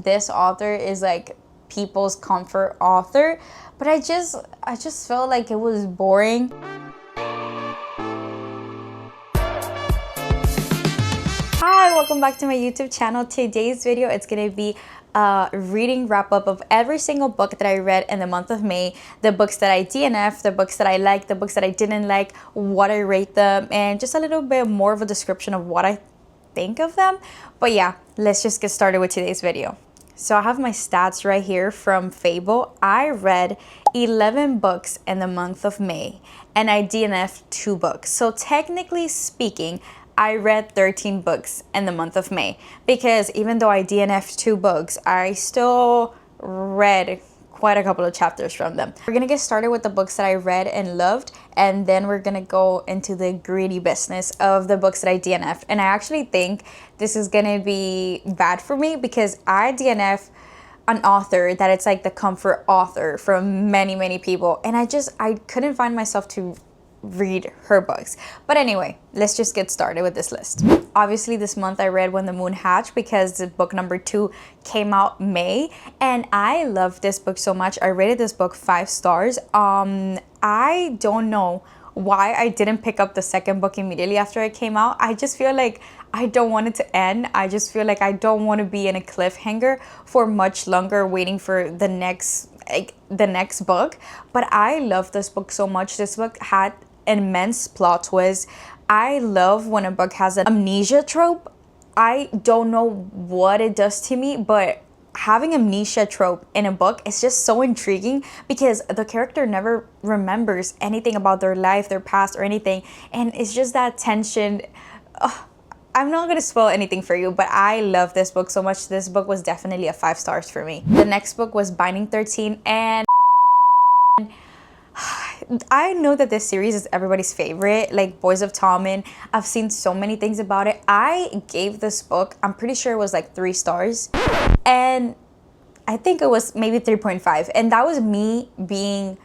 this author is like people's comfort author, but I just felt like it was boring. Hi, welcome back to my YouTube channel. Today's video, it's gonna be a reading wrap up of every single book that I read in the month of May, the books that I DNF, the books that I liked, the books that I didn't like, what I rate them, and just a little bit more of a description of what I think of them. But yeah, let's just get started with today's video. So I have my stats right here from Fable. I read 11 books in the month of May and I DNF'd 2 books. So technically speaking, I read 13 books in the month of May, because even though I DNF'd 2 books, I still read quite a couple of chapters from them. We're gonna get started with the books that I read and loved, and then we're gonna go into the greedy business of the books that I DNF'd. And I actually think this is gonna be bad for me, because I DNF an author that it's like the comfort author from many people, and I couldn't find myself to read her books. But anyway, let's just get started with this list. Obviously this month I read When the Moon Hatched, because the book number 2 came out May, and I love this book so much. I rated this book 5 stars. I don't know why I didn't pick up the second book immediately after it came out. I just feel like I don't want it to end. I just feel like I don't want to be in a cliffhanger for much longer waiting for the next book. But I love this book so much. This book had an immense plot twist. I love when a book has an amnesia trope. I don't know what it does to me, but having amnesia trope in a book is just so intriguing, because the character never remembers anything about their life, their past, or anything, and it's just that tension. I'm not gonna spoil anything for you, but I love this book so much. This book was definitely a 5 stars for me. The next book was Binding 13, and I know that this series is everybody's favorite, like Boys of Tommen. I've seen so many things about it. I gave this book, I'm pretty sure it was like 3 stars, and I think it was maybe 3.5, and that was me being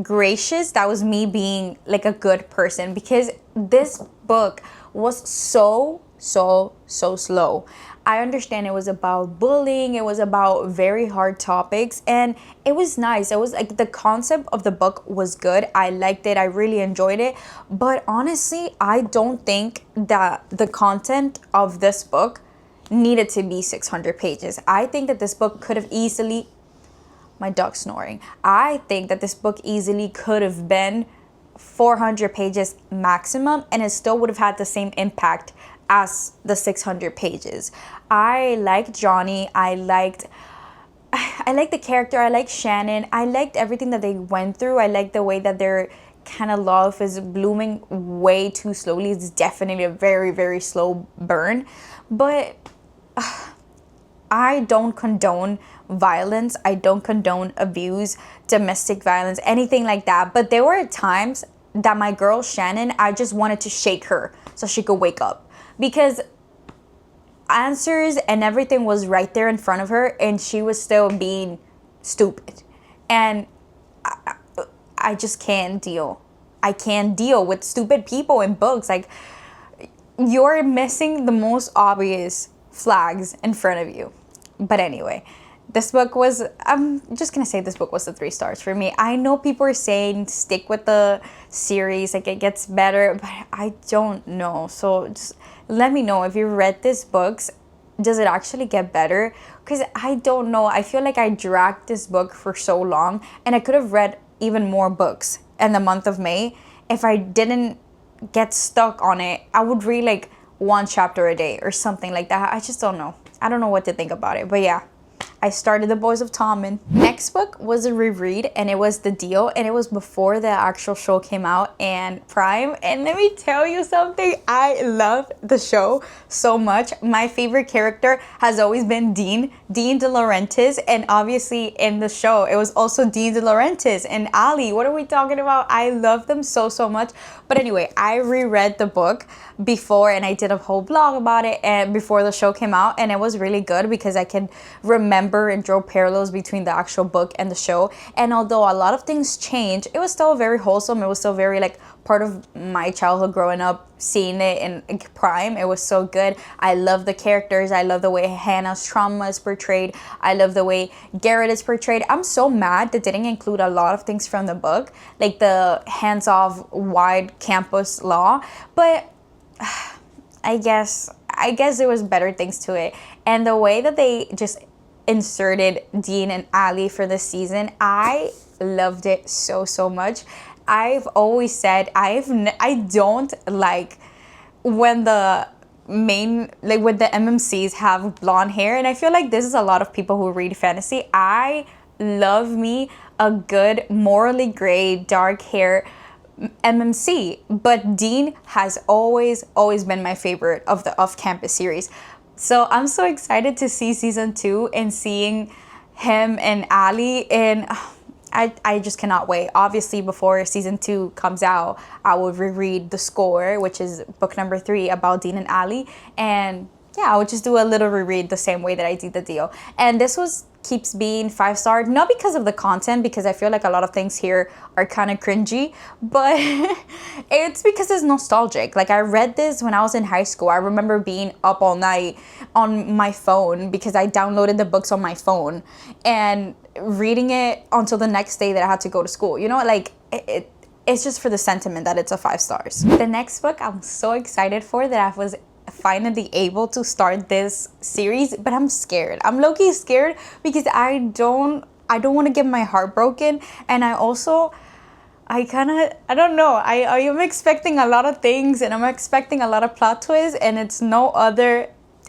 gracious. That was me being like a good person, because this book was so slow. I understand it was about bullying, it was about very hard topics, and it was nice. It was like the concept of the book was good. I liked it, I really enjoyed it, but honestly I don't think that the content of this book needed to be 600 pages. I think that this book could have easily, my dog's snoring, I think that this book easily could have been 400 pages maximum, and it still would have had the same impact as the 600 pages. I liked Johnny, I liked the character, I liked Shannon, I liked everything that they went through. I liked the way that their kind of love is blooming way too slowly. It's definitely a very slow burn, but I don't condone violence, I don't condone abuse, domestic violence, anything like that. But there were times that my girl Shannon, I just wanted to shake her so she could wake up, because answers and everything was right there in front of her, and she was still being stupid. And I just can't deal. I can't deal with stupid people in books. Like, you're missing the most obvious flags in front of you. But anyway, this book was, I'm just gonna say this book was the 3 stars for me. I know people are saying stick with the series, like it gets better, but I don't know. So just let me know if you read these books. Does it actually get better? Because I don't know. I feel like I dragged this book for so long, and I could have read even more books in the month of May. If I didn't get stuck on it, I would read like 1 chapter a day or something like that. I just don't know. I don't know what to think about it, but yeah. I started the Boys of Tommen. Next book was a reread, and it was The Deal, and it was before the actual show came out and Prime. And let me tell you something, I love the show so much. My favorite character has always been Dean De Laurentiis, and obviously in the show it was also Dean De Laurentiis and Ali. What are we talking about? I love them so much. But anyway, I reread the book before, and I did a whole blog about it and before the show came out, and it was really good because I can remember remember and draw parallels between the actual book and the show. And although a lot of things changed, it was still very wholesome. It was still very like part of my childhood growing up, seeing it in prime. It was so good. I love the characters. I love the way Hannah's trauma is portrayed. I love the way Garrett is portrayed. I'm so mad that didn't include a lot of things from the book, like the hands-off wide campus law. But I guess there was better things to it. And the way that they just inserted Dean and Allie for this season, I loved it so much. I've always said I don't like when the main, like when the MMCs have blonde hair, and I feel like this is a lot of people who read fantasy. I love me a good morally gray dark hair MMC, but Dean has always been my favorite of the off-campus series. So I'm so excited to see season 2 and seeing him and Allie, and I just cannot wait. Obviously, before season 2 comes out, I will reread The Score, which is book number 3 about Dean and Allie, and yeah, I would just do a little reread the same way that I did The Deal. And this keeps being 5-star, not because of the content, because I feel like a lot of things here are kind of cringy, but it's because it's nostalgic. Like, I read this when I was in high school. I remember being up all night on my phone because I downloaded the books on my phone and reading it until the next day that I had to go to school. You know, like it's just for the sentiment that it's a 5 stars. The next book I'm so excited for, that I was finally able to start this series, but I'm scared. I'm low-key scared because I don't want to get my heart broken, and I don't know, I am expecting a lot of things, and I'm expecting a lot of plot twists, and it's no other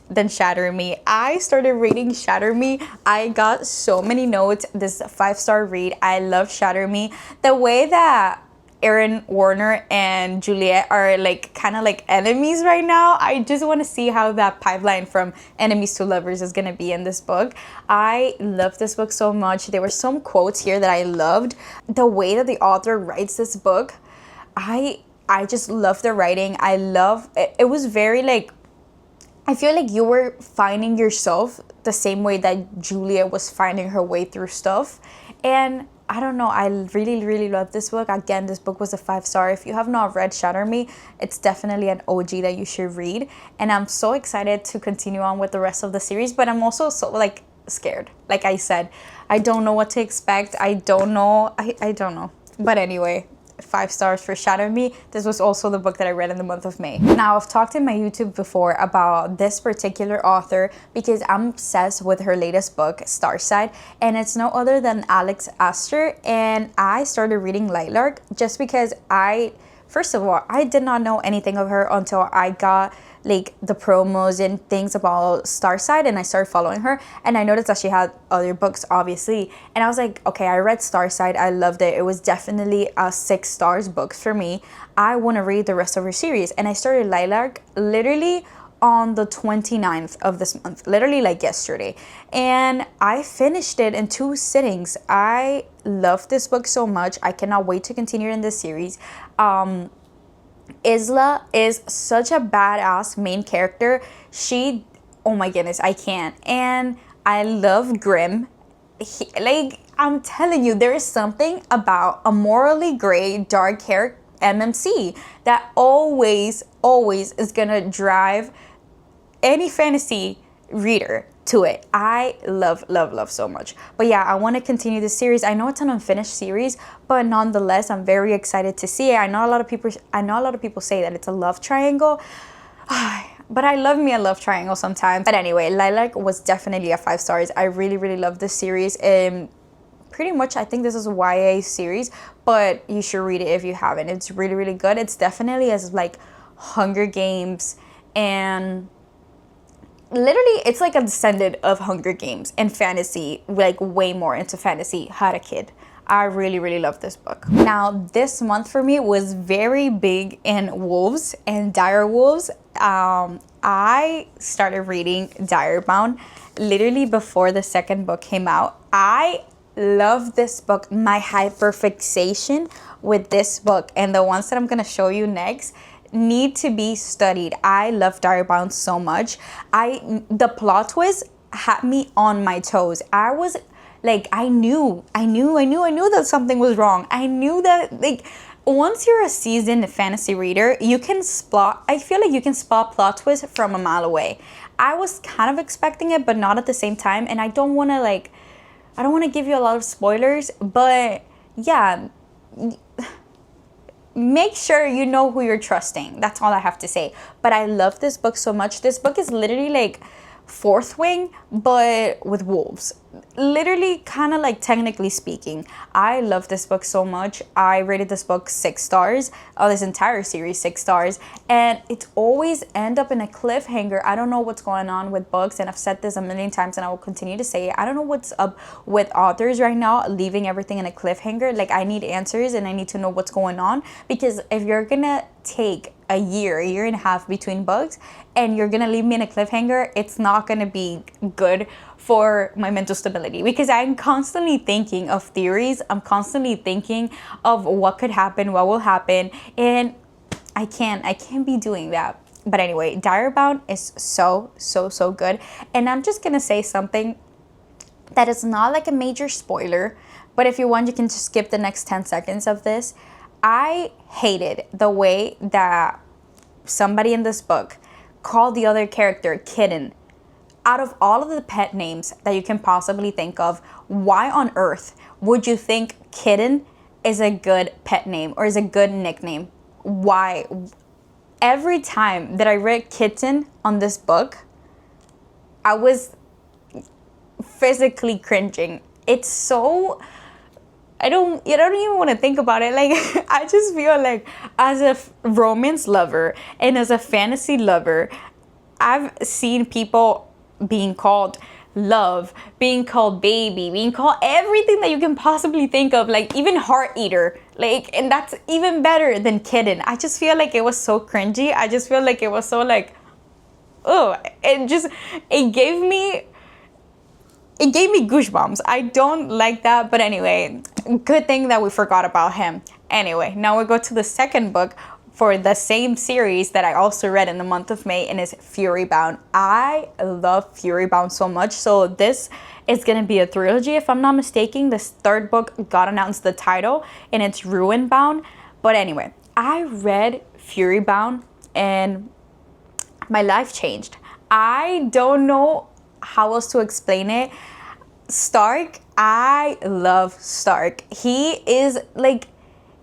than Shatter Me. I started reading Shatter Me. I got so many notes. This 5-star read. I love Shatter Me. The way that Aaron Warner and Juliet are like kind of like enemies right now. I just want to see how that pipeline from enemies to lovers is gonna be in this book. I love this book so much. There were some quotes here that I loved. The way that the author writes this book, I just love the writing. I love it. It was very like, I feel like you were finding yourself the same way that Juliet was finding her way through stuff. And I don't know, I really love this book. Again, this book was a 5-star. If you have not read Shatter Me, it's definitely an OG that you should read. And I'm so excited to continue on with the rest of the series, but I'm also so like scared. Like I said, I don't know what to expect. I don't know. But anyway, 5 stars for Shatter Me. This was also the book that I read in the month of May. Now, I've talked in my YouTube before about this particular author because I'm obsessed with her latest book, Starside, and it's no other than Alex Astor. And I started reading Lilac just because first of all, I did not know anything of her until I got like the promos and things about Starside, and I started following her, and I noticed that she had other books, obviously, and I was like, okay, I read Starside, I loved it. It was definitely a 6 stars book for me. I want to read the rest of her series, and I started Lilac literally on the 29th of this month, literally like yesterday, and I finished it in 2 sittings. I love this book so much. I cannot wait to continue in this series. Isla is such a badass main character. Oh my goodness, I can't. And I love Grimm. Like, I'm telling you, there is something about a morally gray, dark hair MMC that always is gonna drive any fantasy reader to it. I love so much. But yeah, I want to continue this series. I know it's an unfinished series, but nonetheless, I'm very excited to see it. I know a lot of people say that it's a love triangle, but I love me a love triangle sometimes. But anyway, Lilac was definitely a 5 stars. I really love this series. Pretty much, I think this is a YA series, but you should read it if you haven't. It's really good. It's definitely as like Hunger Games, and literally it's like a descendant of Hunger Games and fantasy, like way more into fantasy. Had a kid. I really love this book. Now, this month for me was very big in wolves and dire wolves. I started reading Direbound literally before the second book came out. I love this book. My hyperfixation with this book and the ones that I'm gonna show you next need to be studied. I love Direbound so much. The plot twist had me on my toes. I was like, I knew that something was wrong. I knew that, like, once you're a seasoned fantasy reader, you can spot, I feel like you can spot plot twists from a mile away. I was kind of expecting it, but not at the same time. And I don't want to give you a lot of spoilers, but yeah, make sure you know who you're trusting. That's all I have to say. But I love this book so much. This book is literally like Fourth Wing, but with wolves. Literally, kind of like, technically speaking. I love this book so much. I rated this book 6 stars. This entire series 6 stars, and it's always end up in a cliffhanger. I don't know what's going on with books, and I've said this a million times, and I will continue to say it. I don't know what's up with authors right now, leaving everything in a cliffhanger. Like, I need answers, and I need to know what's going on, because if you're gonna take a year and a half between books, and you're gonna leave me in a cliffhanger, it's not gonna be good for my mental stability, because I'm constantly thinking of theories. I'm constantly thinking of what could happen, what will happen, and I can't be doing that. But anyway, Diary-bound is so good, and I'm just gonna say something that is not like a major spoiler, but if you want, you can just skip the next 10 seconds of this. I hated the way that somebody in this book called the other character Kitten. Out of all of the pet names that you can possibly think of, why on earth would you think Kitten is a good pet name or is a good nickname? Why? Every time that I read Kitten on this book, I was physically cringing. It's so... I don't even want to think about it. Like, I just feel like, as a romance lover and as a fantasy lover, I've seen people being called love, being called baby, being called everything that you can possibly think of, like even heart eater. Like, and that's even better than kitten. I just feel like it was so cringy. I just feel like it was so like, oh, it gave me goosebumps. I don't like that, but anyway, good thing that we forgot about him. Anyway, now we go to the second book for the same series that I also read in the month of May, and it's Fury-bound. I love Fury-bound so much. So this is gonna be a trilogy, if I'm not mistaken. This third book got announced the title, and it's Ruin-bound. But anyway, I read Fury-bound and my life changed. I don't know how else to explain it. Stark, I love Stark. He is like,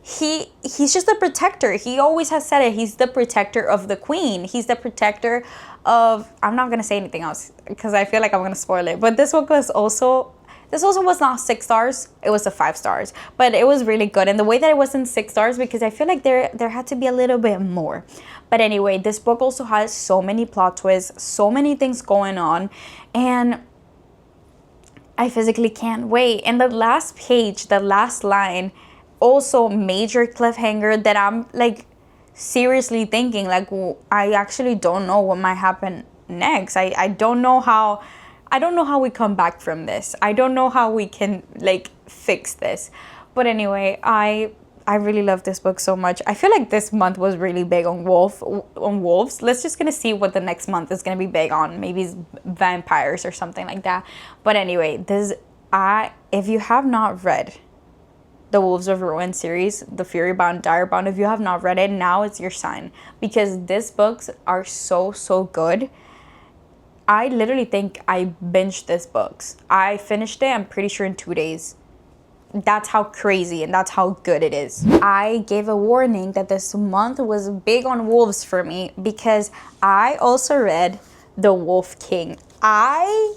he's just the protector. He always has said it. He's the protector of the queen. He's the protector of, I'm not gonna say anything else because I feel like I'm gonna spoil it. But this was also not 6 stars. It was a 5 stars, but it was really good. And the way that it wasn't 6 stars, because I feel like there had to be a little bit more. But anyway, this book also has so many plot twists, so many things going on, and I physically can't wait. And the last page, the last line, also major cliffhanger that I'm like seriously thinking like, I actually don't know what might happen next. I don't know how we come back from this. I don't know how we can like fix this. But anyway, I really love this book so much. I feel like this month was really big on wolves. Let's just gonna see what the next month is gonna be big on. Maybe it's vampires or something like that. But anyway, if you have not read the Wolves of Ruin series, the Fury-bound, Diary-bound, if you have not read it, now is your sign, because these books are so good. I literally think I binged these books. I finished it, I'm pretty sure, in 2 days. That's how crazy and that's how good it is. I gave a warning that this month was big on wolves for me, because I also read The Wolf King. I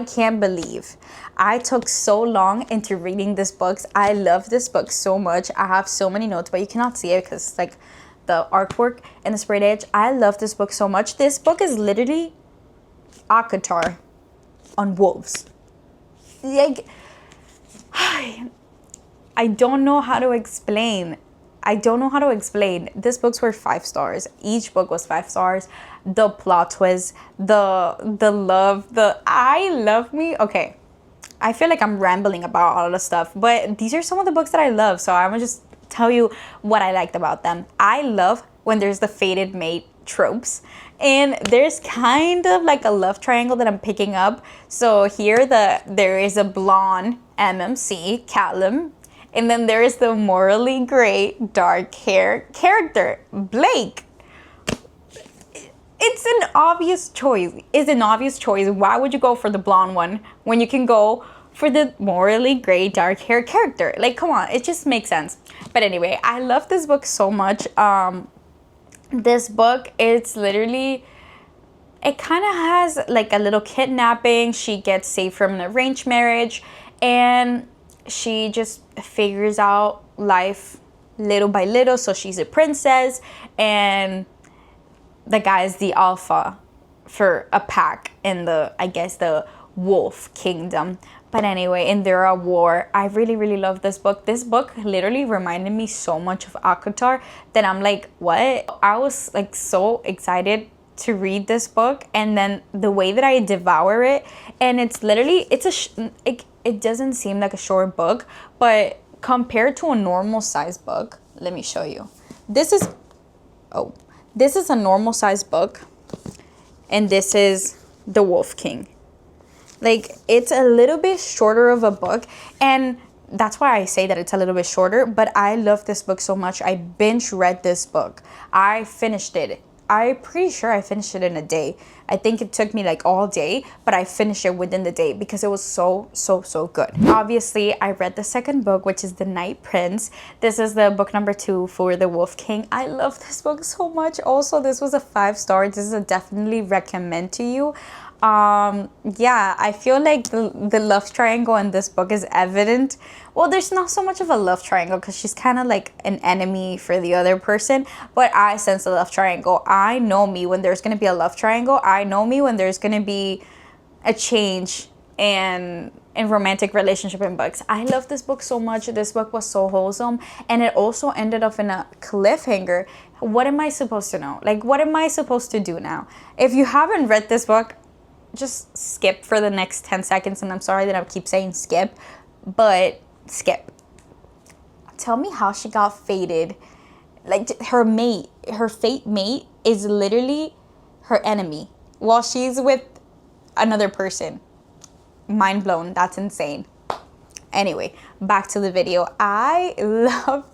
can't believe I took so long into reading this book. I love this book so much. I have so many notes, but you cannot see it because it's like the artwork and the sprayed edge. I love this book so much. This book is literally ACOTAR on wolves. Like, I don't know how to explain. These books were 5 stars. Each book was 5 stars. The plot twist, the love, I love me. Okay, I feel like I'm rambling about all the stuff, but these are some of the books that I love. So I'm gonna just tell you what I liked about them. I love when there's the fated mate tropes, And there's kind of like a love triangle that I'm picking up. So here there is a blonde MMC, Callum, and then there is the morally gray, dark hair character, Blake. It's an obvious choice. It's an obvious choice. Why would you go for the blonde one when you can go for the morally gray, dark hair character? Like, come on, it just makes sense. But anyway, I love this book so much. This book, it's literally, it kind of has like a little kidnapping. She gets saved from an arranged marriage, and she just figures out life little by little. So she's a princess, and the guy is the alpha for a pack in the, I guess, the wolf kingdom. But anyway, and they're at war. I really, really love this book. This book literally reminded me so much of Akatar that I'm like, what? I was like so excited to read this book, and then the way that I devour it, and it's literally, it doesn't seem like a short book, but compared to a normal size book, let me show you. This is a normal size book, and this is The Wolf King. Like, it's a little bit shorter of a book, and that's why I say that it's a little bit shorter, but I love this book so much. I binge read this book. I finished it. I'm pretty sure I finished it in a day. I think it took me like all day, but I finished it within the day because it was so good. Obviously, I read the second book, which is The Night Prince. This is the book number 2 for The Wolf King. I love this book so much. Also, this was a 5-star. This is a definitely recommend to you. Yeah, I feel like the love triangle in this book is evident. Well, there's not so much of a love triangle because she's kind of like an enemy for the other person, but I sense a love triangle. I know me when there's going to be a love triangle. I know me when there's going to be a change in romantic relationship in books. I love this book so much. This book was so wholesome, and it also ended up in a cliffhanger. What am I supposed to know? Like, what am I supposed to do now? If you haven't read this book, just skip for the next 10 seconds, and I'm sorry that I keep saying skip, but skip. Tell me how she got fated. Like, her fate mate is literally her enemy while she's with another person. Mind blown. That's insane. Anyway, back to the video. I love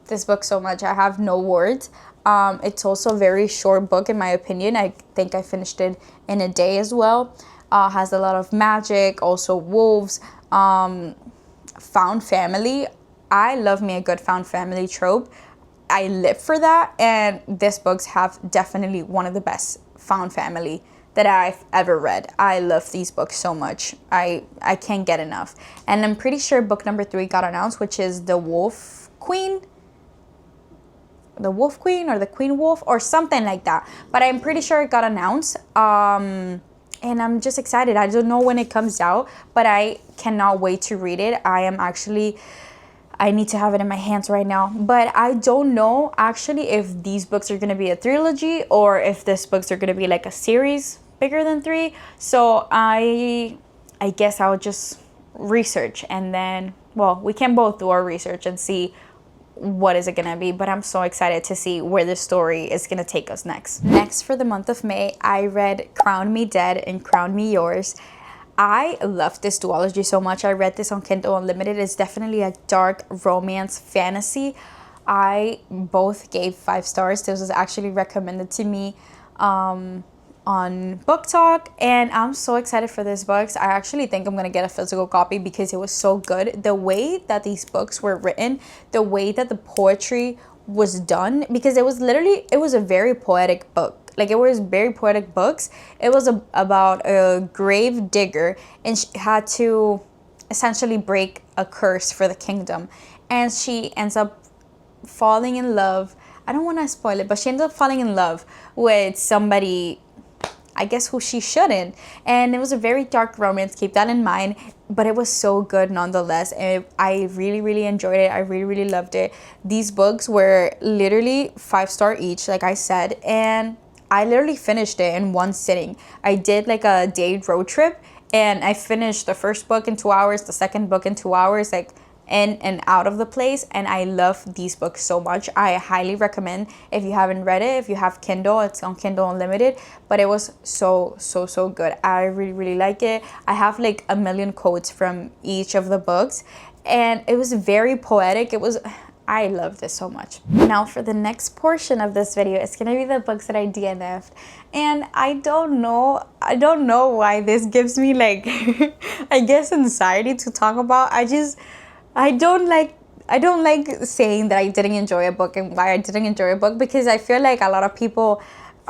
this book so much. I have no words. It's also a very short book in my opinion. I think I finished it in a day as well. Has a lot of magic, also wolves, found family. I love me a good found family trope. I live for that, and this books have definitely one of the best found family that I've ever read. I love these books so much. I can't get enough. And I'm pretty sure book number 3 got announced, which is The Wolf Queen. The Wolf Queen or the Queen Wolf or something like that. But I'm pretty sure it got announced. And I'm just excited. I don't know when it comes out, but I cannot wait to read it. I need to have it in my hands right now. But I don't know actually if these books are going to be a trilogy or if these books are going to be like a series bigger than 3. So I guess I'll just research, and then, well, we can both do our research and see what is it gonna be, but I'm so excited to see where the story is gonna take us next. Next, for the month of May, I read Crown Me Dead and Crown Me Yours. I love this duology so much. I read this on Kindle Unlimited. It's definitely a dark romance fantasy. I both gave 5 stars. This was actually recommended to me on Book Talk, and I'm so excited for this books. I actually think I'm gonna get a physical copy because it was so good. The way that these books were written, the way that the poetry was done, because it was a very poetic book. Like, it was very poetic books. It was about a grave digger, and she had to essentially break a curse for the kingdom, and she ends up falling in love. I don't want to spoil it, but she ends up falling in love with somebody, I guess, who she shouldn't. And it was a very dark romance, keep that in mind, but it was so good nonetheless. And I really, really enjoyed it. I really, really loved it. These books were literally 5-star each, like I said, and I literally finished it in one sitting. I did like a day road trip, and I finished the first book in 2 hours, the second book in 2 hours. Like, in and out of the place, and I love these books so much. I highly recommend, if you haven't read it, if you have Kindle, it's on Kindle Unlimited, but it was so good. I really like it. I have like a million quotes from each of the books, and it was very poetic. I love this so much. Now for the next portion of this video, it's gonna be the books that I DNF'd. And I don't know why this gives me like, I guess, anxiety to talk about. I don't like saying that I didn't enjoy a book and why I didn't enjoy a book, because I feel like a lot of people,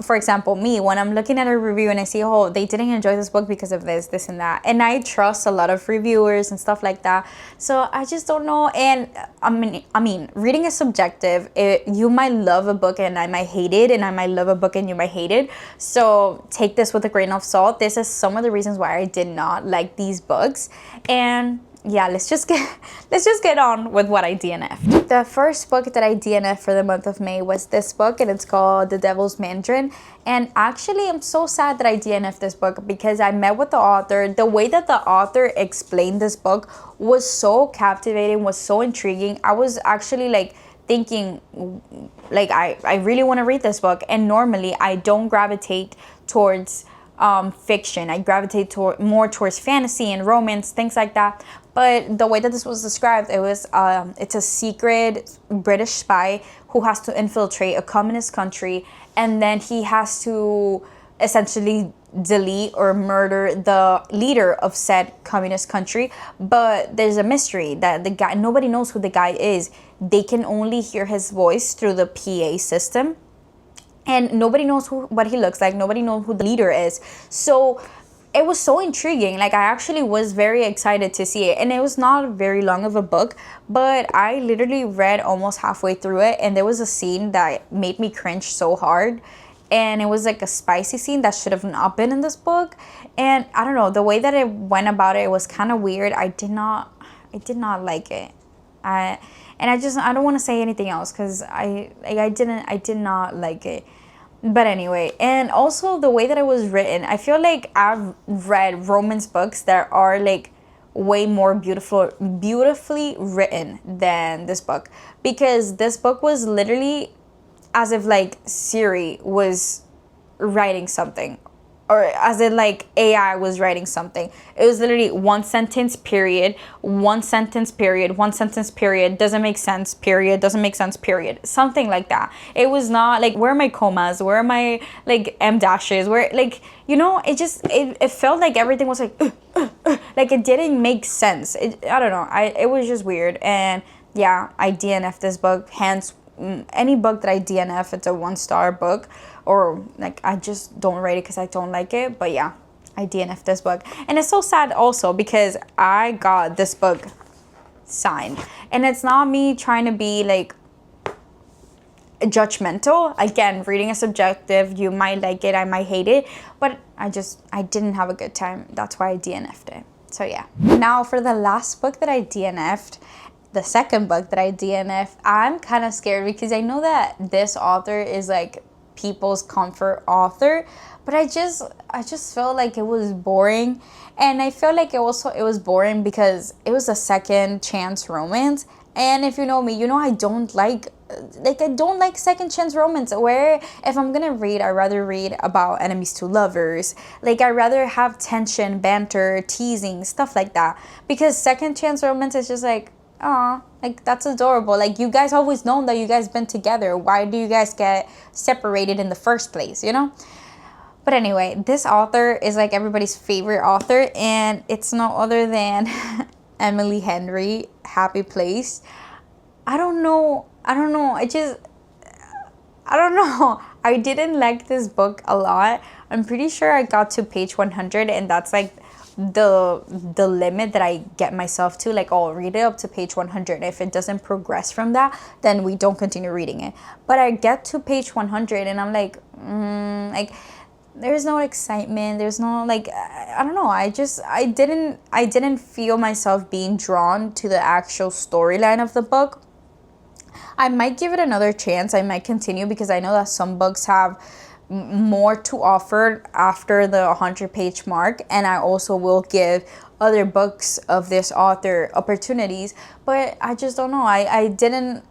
for example, me, when I'm looking at a review and I see, oh, they didn't enjoy this book because of this and that. And I trust a lot of reviewers and stuff like that. So I just don't know. And I mean, reading is subjective. You might love a book and I might hate it, and I might love a book and you might hate it. So take this with a grain of salt. This is some of the reasons why I did not like these books. And yeah, let's just get on with what I DNF'd. The first book that I DNF'd for the month of May was this book, and it's called The Devil's Mandarin. And actually, I'm so sad that I DNF'd this book, because I met with the author. The way that the author explained this book was so captivating, was so intriguing. I was actually like thinking, like, I really want to read this book. And normally I don't gravitate towards fiction. I gravitate more towards fantasy and romance, things like that. But the way that this was described, it's a secret British spy who has to infiltrate a communist country, and then he has to essentially delete or murder the leader of said communist country. But there's a mystery that the guy, nobody knows who the guy is. They can only hear his voice through the PA system. And nobody knows what he looks like. Nobody knows who the leader is. So it was so intriguing. Like, I actually was very excited to see it. And it was not very long of a book, but I literally read almost halfway through it. And there was a scene that made me cringe so hard. And it was like a spicy scene that should have not been in this book. And I don't know, the way that it went about it was kind of weird. I did not like it. I don't want to say anything else, because I did not like it. But anyway, and also the way that it was written, I feel like I've read romance books that are like way more beautifully written than this book, because this book was literally as if like Siri was writing something, or as in like AI was writing something. It was literally one sentence period, one sentence period, one sentence period, doesn't make sense period, doesn't make sense period, something like that. It was not like, where are my commas, where are my like M dashes, where, like, you know, it felt like everything was like like it didn't make sense. I don't know, it was just weird. And yeah, I DNF'd this book. Hence, any book that I DNF, it's a 1-star book, or like I just don't rate it because I don't like it. But yeah, I DNF'd this book. And it's so sad also because I got this book signed, and it's not me trying to be like judgmental. Again, reading is subjective. You might like it, I might hate it, but I didn't have a good time. That's why I DNF'd it. So yeah. Now for the last book that I DNF'd, the second book that I DNF, I'm kind of scared because I know that this author is like people's comfort author, but I just felt like it was boring. And I felt like it was boring because it was a second chance romance. And if you know me, you know I don't like second chance romance, where if I'm gonna read, I'd rather read about enemies to lovers. Like, I'd rather have tension, banter, teasing, stuff like that. Because second chance romance is just like, oh, like, that's adorable. Like, you guys always known that you guys been together. Why do you guys get separated in the first place, you know? But anyway, this author is like everybody's favorite author, and it's no other than Emily Henry, Happy Place. I don't know. I don't know. I didn't like this book a lot. I'm pretty sure I got to page 100, and that's like the limit that I get myself to. Like, I'll read it up to page 100. If it doesn't progress from that, then we don't continue reading it. But I get to page 100 and I'm like, there's no excitement. There's no, like, I don't know. I didn't feel myself being drawn to the actual storyline of the book. I might give it another chance. I might continue because I know that some books have more to offer after the 100-page mark, and I also will give other books of this author opportunities, but I just don't know. I didn't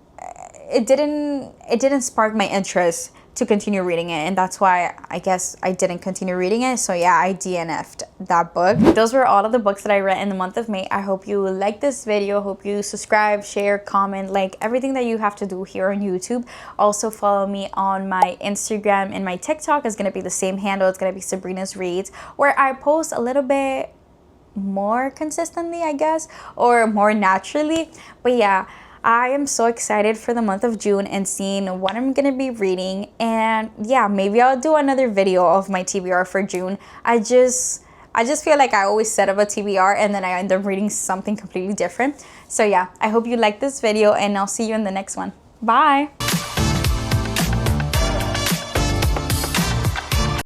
it didn't spark my interest to continue reading it, and that's why I guess I didn't continue reading it. So yeah, I DNF'd that book. Those were all of the books that I read in the month of May. I hope you like this video. Hope you subscribe, share, comment, like everything that you have to do here on YouTube. Also follow me on my Instagram, and my TikTok is gonna be the same handle. It's gonna be Sabrina's Reads, where I post a little bit more consistently, I guess, or more naturally. But yeah, I am so excited for the month of June and seeing what I'm gonna be reading. And yeah, maybe I'll do another video of my TBR for June. I just feel like I always set up a TBR and then I end up reading something completely different. So yeah, I hope you like this video, and I'll see you in the next one. Bye.